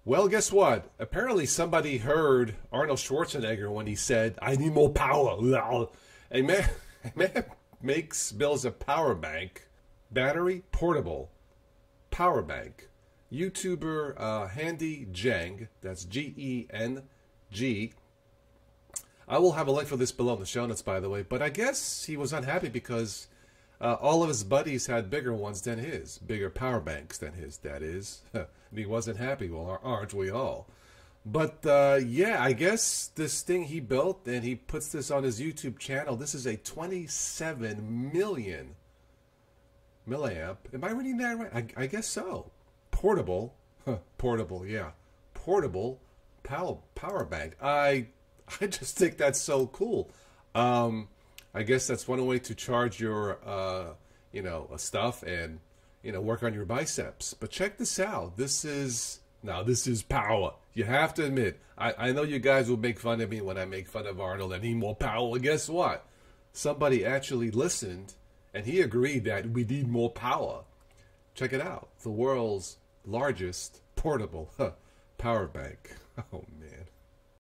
Well, guess what? Apparently, somebody heard Arnold Schwarzenegger when he said, "I need more power." A man, a man builds a power bank, battery portable power bank. YouTuber Handy Jeng, that's Geng. I will have a link for this below in the show notes, by the way. But I guess he was unhappy because all of his buddies had bigger ones than his, bigger power banks than his, that is. And he wasn't happy. Well, aren't we all? But yeah, I guess this thing he built, and he puts this on his YouTube channel. This is a 27 million milliamp. Am I reading that right? I guess so. Portable. Portable, yeah. Portable power bank. I just think that's so cool. I guess that's one way to charge your, stuff and, work on your biceps. But check this out. This is power. You have to admit, I know you guys will make fun of me when I make fun of Arnold and need more power. Well, guess what? Somebody actually listened, and he agreed that we need more power. Check it out. The world's largest portable power bank. Oh, man.